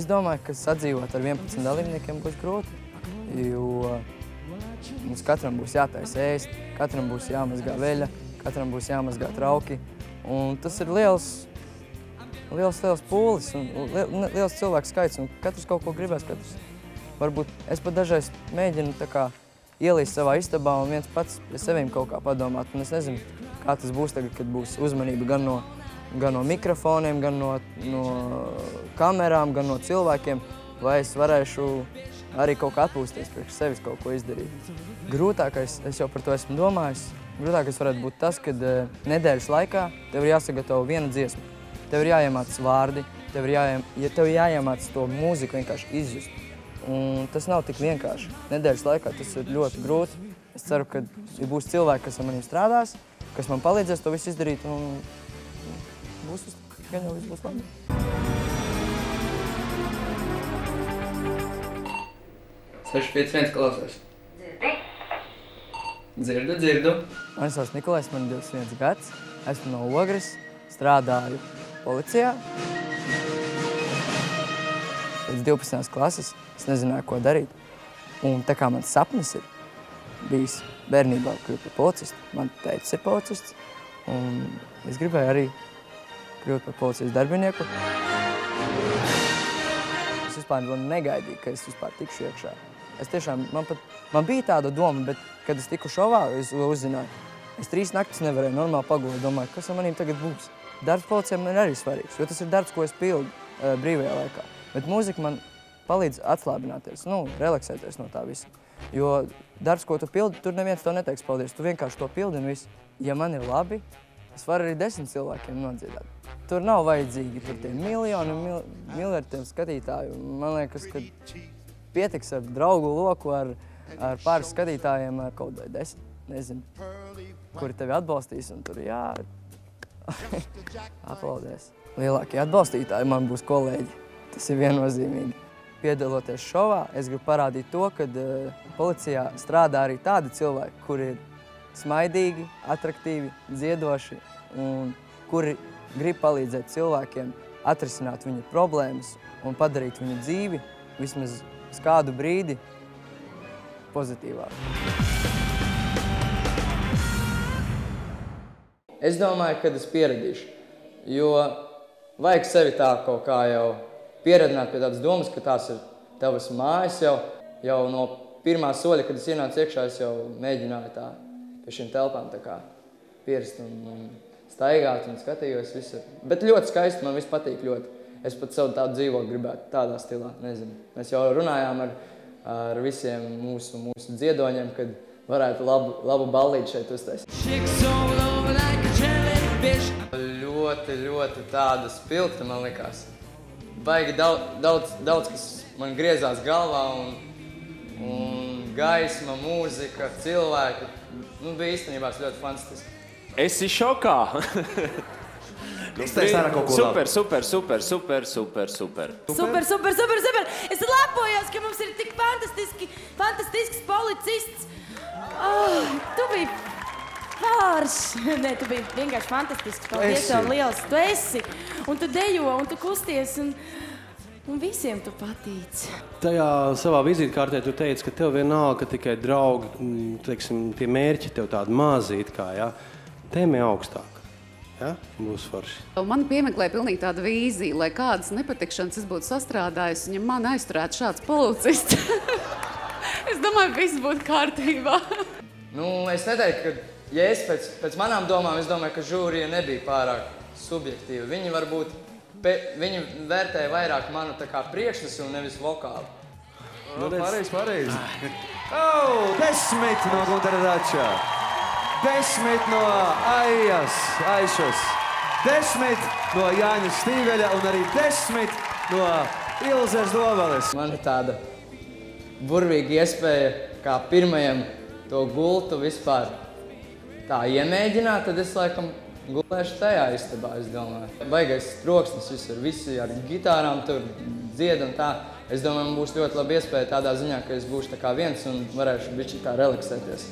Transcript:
Es domāju, ka sadzīvot ar 11 dalībniekiem būs grūti, jo mums katram būs jātaisa ēst, katram būs jāmazgā veļa, katram būs jāmazgā trauki. Un tas ir liels pūlis un liels cilvēku skaits, un katrs kaut ko gribēs, katrs. Varbūt es pat dažreiz mēģinu tā kā ielīst savā istabā un viens pats pie sevīm kaut kā padomāt. Un es nezinu, kā tas būs tagad, kad būs uzmanība gan no mikrofoniem, gan no kamerām, gan no cilvēkiem, vai es varēšu arī kaut kā atpūsties priekš sevis kaut ko izdarīt. Grūtākais, es jau par to esmu domājis, grūtākais varētu būt tas, kad nedēļas laikā tev ir jāsagatavo viena dziesma. Tev ir jāiemācas vārdi, tev ir jāiemācas to mūziku vienkārši izjust. Un tas nav tik vienkārši. Nedēļas laikā tas ir ļoti grūti. Es ceru, ka būs cilvēki, kas ar maniem strādās, kas man palīdzēs to visu izdarīt, un gan jau viss būs labi. Seši, 5, 1 klausās. Dzirdu. Mani sauc Nikolais, man ir 21 gads. Esmu no Ogres, strādāju policijā. Pēc 12. klases es nezināju, ko darīt. Un tā kā mans sapnis ir bijis bērnībā kļūt par policistu, man teicis ir policists, un es gribēju arī kļūt par policijas darbinieku. Es vispār negaidīju, ka es vispār tikšu iekšā. Es tiešām, man bija tāda doma, bet, kad es tiku šovā, es uzzināju. Es 3 naktis nevarēju normāli pagulēt, domāju, kas ar manīm tagad būs. Darbs policijām ir arī svarīgs, jo tas ir darbs, ko es pildu brīvajā laikā. Bet mūzika man palīdz atslābināties, relaksēties no tā visa. Jo darbs, ko tu pildi, tur neviens tev neteiks paldies, tu vienkārši to pildi un viss. Ja man ir labi, es varu arī 10 cilvēkiem nodziedāt. Tur nav vajadzīgi tie miljardiem skatītāju. Man liekas, ka pietiks ar draugu loku, ar pāris skatītājiem, kaut vai 10, nezinu, kuri tevi atbalstīs, un tur aplaudēs. Lielākie atbalstītāji man būs kolēģi, tas ir viennozīmīgi. Piedaloties šovā, es gribu parādīt to, ka policijā strādā arī tādi cilvēki, kuri ir smaidīgi, atraktīvi, dziedoši un kuri grib palīdzēt cilvēkiem atrisināt viņu problēmas un padarīt viņu dzīvi vismaz uz kādu brīdi pozitīvāk. Es domāju, kad es pieradīšu, jo vajag sevi tā kaut kā jau pieradināt pie tādas domas, ka tās ir tavas mājas jau no pirmā soļa, kad es ienācu iekšā, es jau mēģināju tā pie šīm telpām tā kā pierast un staigāt un skatījos visu. Bet ļoti skaisti, man viss patīk ļoti. Es pat savu tādu dzīvokli gribētu tādā stilā, nezinu. Mēs jau runājām ar visiem mūsu dziedoņiem, kad varētu labu ballīti šeit uztaisīt. Ļoti tāda spilgta, man likās. Baigi daudz, kas man griezās galvā, un gaisma, mūzika, cilvēki. Bija īstenībā ļoti fantastiski. Esi šokā! Izteiks ārā kaut ko super! Es lepojos, ka mums ir tik fantastisks policists. Tu biji pārš. Nē, tu biji vienkārši fantastisks. Paldies tev liels. Tu esi. Un tu dejo, un tu kusties, un visiem tu patīc. Tajā savā vizītkārtē tu teici, ka tev vienalga, ka tikai draugi, teiksim, tie mērķi tev tādi mazīt kā, ja? Tēmē augstāk. Ja? Būs forši. Man piemeklēja pilnīgi tāda vīzija, lai kādas nepatikšanas es būtu sastrādājusi, un ja man aizturētu šāds policists, es domāju, viss būtu kārtībā. Es neteiktu, ka, ja es pēc manām domām, es domāju, ka žūrija nebija pārāk subjektīva. Viņi varbūt, viņi vērtēja vairāk manu tā kā priekšnesu un nevis vokālu. Pareizi. 10 no Guntara Dača. 10 no Aišas, 10 no Jāņa Stīveļa un arī 10 no Ilzes Doveles. Man ir tāda burvīga iespēja, kā pirmajam to gultu vispār tā iemēģināt, tad es laikam gulēšu tajā istabā, es domāju. Baigais troksnis visur, visi ar gitārām tur dzied un tā. Es domāju, man būs ļoti laba iespēja tādā ziņā, ka es būšu tā kā viens un varēšu bišķi tā relaksēties.